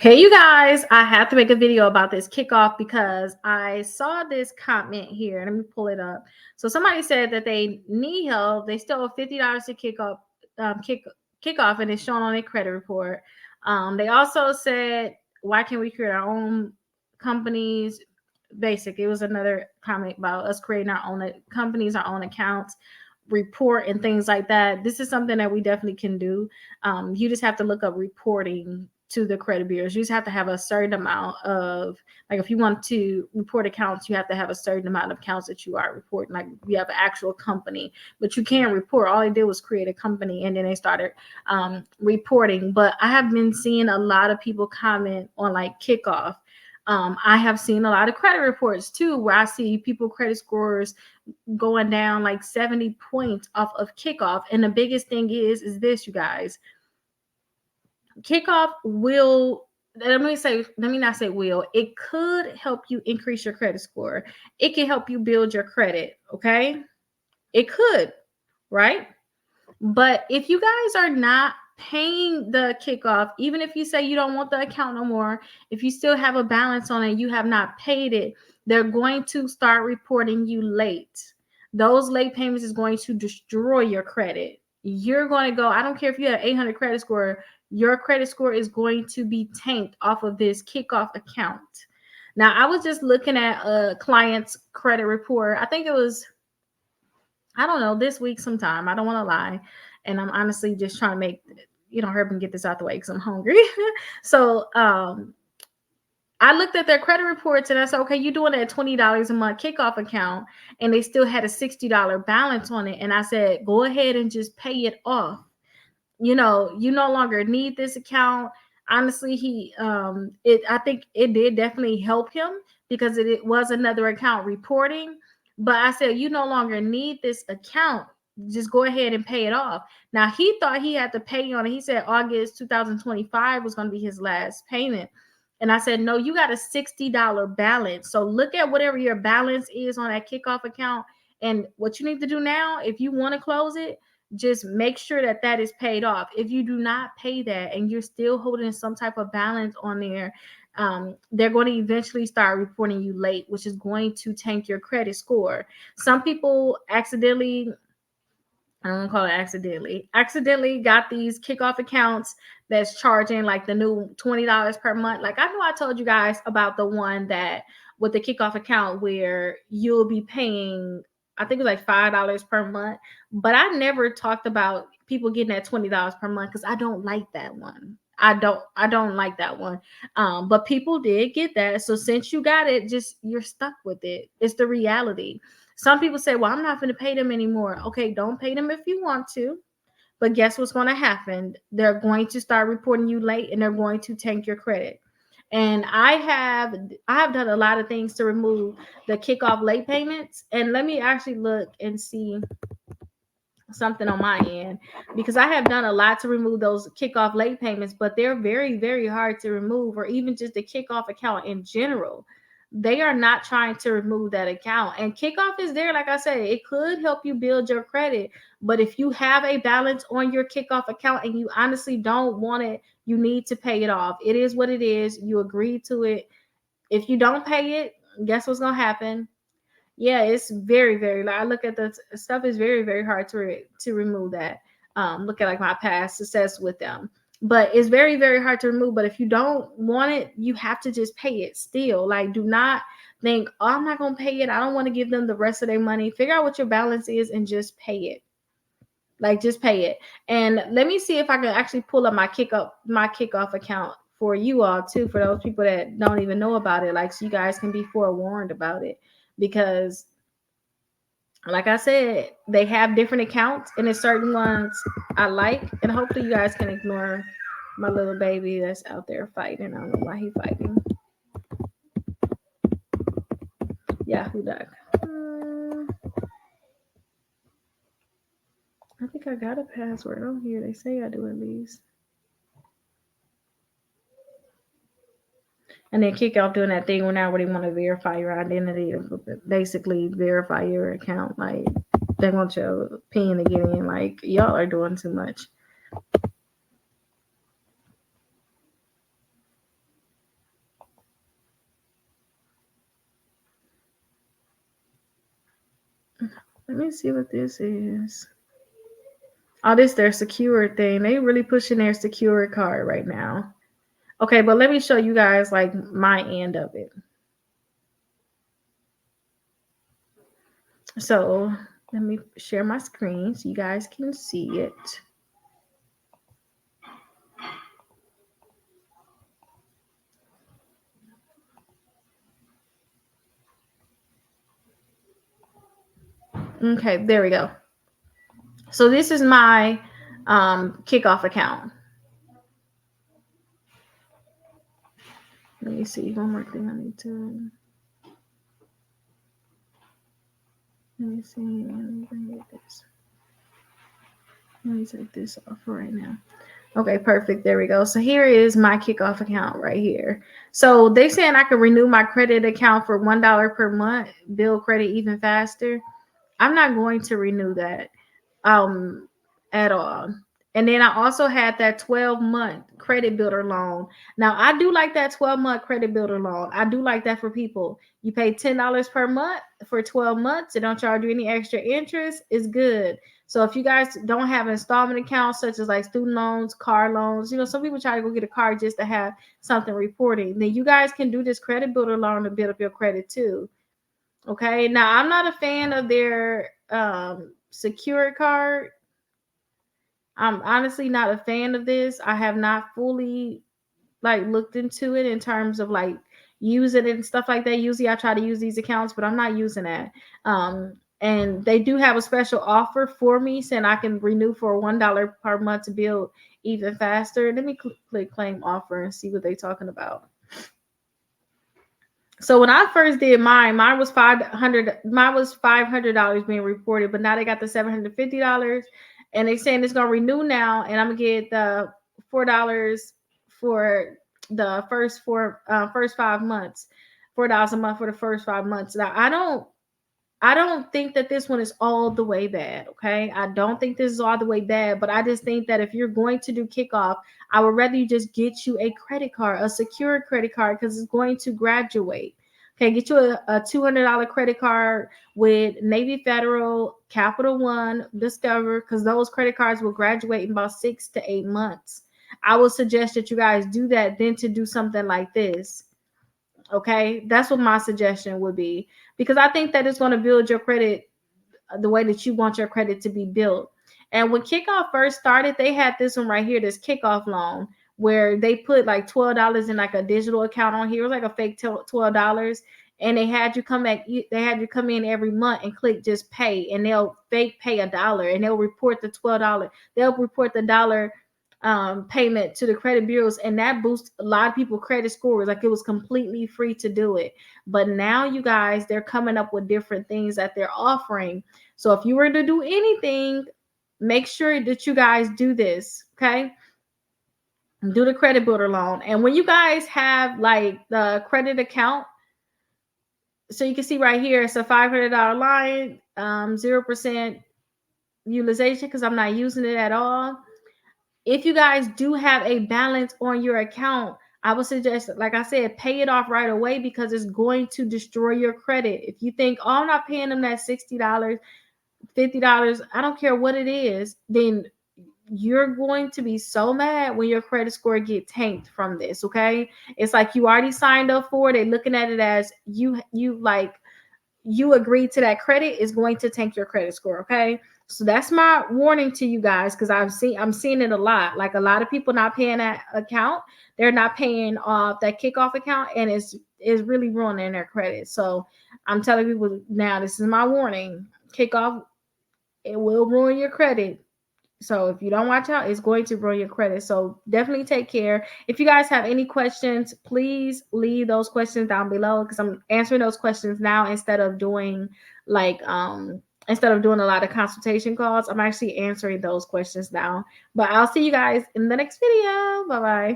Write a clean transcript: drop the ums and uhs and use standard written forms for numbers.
Hey, you guys, I have to make a video about this kickoff because I saw this comment here. Let me pull it up. So somebody said that they need help. They still owe $50 to kickoff, and it's shown on their credit report. They also said, why can't we create our own companies? It was another comment about us creating our own companies, our own accounts, report, and things like that. This is something that we definitely can do. You just have to look up reporting to the credit bureaus. You just have to have a certain amount of, like, if you want to report accounts, you have to have a certain amount of accounts that you are reporting. Like, you have an actual company, but you can't report. All they did was create a company, and then they started reporting. But I have been seeing a lot of people comment on like Kickoff. I have seen a lot of credit reports too, where I see people credit scores going down like 70 points off of Kickoff. And the biggest thing is this, you guys. Kickoff will, let me not say will, it could help you increase your credit score. It can help you build your credit, okay? It could, right? But if you guys are not paying the Kickoff, even if you say you don't want the account no more, if you still have a balance on it, you have not paid it, they're going to start reporting you late. Those late payments is going to destroy your credit. You're going to go, I don't care if you have 800 credit score, your credit score is going to be tanked off of this Kickoff account. Now, I was just looking at a client's credit report. I think it was, I don't know, this week sometime. I don't want to lie. And I'm honestly just trying to make, hurry up and get this out the way because I'm hungry. So I looked at their credit reports and I said, okay, you're doing it at $20 a month Kickoff account. And they still had a $60 balance on it. And I said, go ahead and just pay it off. You no longer need this account. Honestly, I think it did definitely help him because it was another account reporting. But I said, you no longer need this account. Just go ahead and pay it off. Now, he thought he had to pay on it. He said August 2025 was going to be his last payment. And I said, no, you got a $60 balance. So look at whatever your balance is on that Kickoff account. And what you need to do now, if you want to close it, just make sure that is paid off. If you do not pay that and you're still holding some type of balance on there, they're going to eventually start reporting you late, which is going to tank your credit score. Some people accidentally got these Kickoff accounts that's charging like the new $20 per month. Like, I know I told you guys about the one that with the Kickoff account where you'll be paying, I think it was like $5 per month, but I never talked about people getting that $20 per month because I don't like that one. I don't like that one. But people did get that. So since you got it, you're stuck with it. It's the reality. Some people say, well, I'm not going to pay them anymore. Okay, don't pay them if you want to. But guess what's going to happen? They're going to start reporting you late and they're going to tank your credit. And I have done a lot of things to remove the Kickoff late payments. And let me actually look and see something on my end, because I have done a lot to remove those Kickoff late payments, but they're very, very hard to remove, or even just the Kickoff account in general. They are not trying to remove that account. And Kickoff is there, like I said, it could help you build your credit. But if you have a balance on your Kickoff account and you honestly don't want it, you need to pay it off. It is what it is. You agreed to it. If you don't pay it, guess what's going to happen? Yeah, it's very, very, like, I look at the stuff is very, very hard to remove that. Look at like my past success with them. But it's very, very hard to remove. But if you don't want it, you have to just pay it still. Like, do not think, oh, I'm not going to pay it. I don't want to give them the rest of their money. Figure out what your balance is and just pay it. Like, just pay it. And let me see if I can actually pull up my Kickoff account for you all too, for those people that don't even know about it. Like, so you guys can be forewarned about it. Because like I said, they have different accounts and there's certain ones I like, and hopefully you guys can ignore my little baby that's out there fighting. I don't know why he's fighting. Yahoo Duck. I think I got a password on here. They say I do at least. And then Kickoff doing that thing where now they want to verify your identity, basically verify your account. Like, they want your PIN to get in. Like, y'all are doing too much. Let me see what this is. Oh, this their secure thing. They really pushing their secure card right now. Okay, but let me show you guys like my end of it. So let me share my screen so you guys can see it. Okay, there we go. So this is my Kickoff account. Let me see one more thing I need to. Let me see. Let me take this off right now. Okay, perfect. There we go. So here is my Kickoff account right here. So they saying I can renew my credit account for $1 per month, build credit even faster. I'm not going to renew that at all. And then I also had that 12-month credit builder loan. Now I do like that 12-month credit builder loan. I do like that for people. You pay $10 per month for 12 months. They don't charge you any extra interest. It's good. So if you guys don't have installment accounts such as like student loans, car loans, some people try to go get a car just to have something reporting. Then you guys can do this credit builder loan to build up your credit too. Okay. Now I'm not a fan of their secure card. I'm honestly not a fan of this. I have not fully like looked into it in terms of like using it and stuff like that. Usually I try to use these accounts, but I'm not using that. And they do have a special offer for me saying I can renew for $1 per month to build even faster. Let me click claim offer and see what they're talking about. So when I first did mine was $500 being reported, but now they got the $750, and they saying it's gonna renew now, and I'm gonna get the $4 for the first 5 months, $4 a month for the first 5 months. Now I don't think that this one is all the way bad. Okay, I don't think this is all the way bad, but I just think that if you're going to do Kickoff, I would rather you just get you a credit card, a secure credit card, because it's going to graduate. Okay, get you a $200 credit card with Navy Federal, Capital One, Discover, because those credit cards will graduate in about 6 to 8 months. I would suggest that you guys do that, then to do something like this. Okay, that's what my suggestion would be, because I think that it's going to build your credit the way that you want your credit to be built. And when Kickoff first started, they had this one right here, this Kickoff loan, where they put like $12 in like a digital account on here. It was like a fake $12, and they had you come in every month and click just pay, and they'll fake pay $1, and they'll report the $12. They'll report the dollar payment to the credit bureaus, and that boosts a lot of people's credit scores. Like, it was completely free to do it. But now, you guys, they're coming up with different things that they're offering. So if you were to do anything, make sure that you guys do this. Okay, do the credit builder loan. And when you guys have like the credit account, so you can see right here, it's a $500 line, 0% utilization, because I'm not using it at all. If you guys do have a balance on your account, I would suggest, like I said, pay it off right away, because it's going to destroy your credit. If you think, oh, I'm not paying them that $60, $50, I don't care what it is, then you're going to be so mad when your credit score get tanked from this. Okay, it's like you already signed up for it. They're looking at it as you agreed to that credit is going to tank your credit score. Okay, so that's my warning to you guys, because I'm seeing it a lot. Like, a lot of people not paying that account, they're not paying off that Kickoff account, and it's really ruining their credit. So I'm telling people now, this is my warning. Kickoff, it will ruin your credit. So if you don't watch out, it's going to ruin your credit. So definitely take care. If you guys have any questions, please leave those questions down below, because I'm answering those questions now instead of doing a lot of consultation calls. I'm actually answering those questions now. But I'll see you guys in the next video. Bye-bye.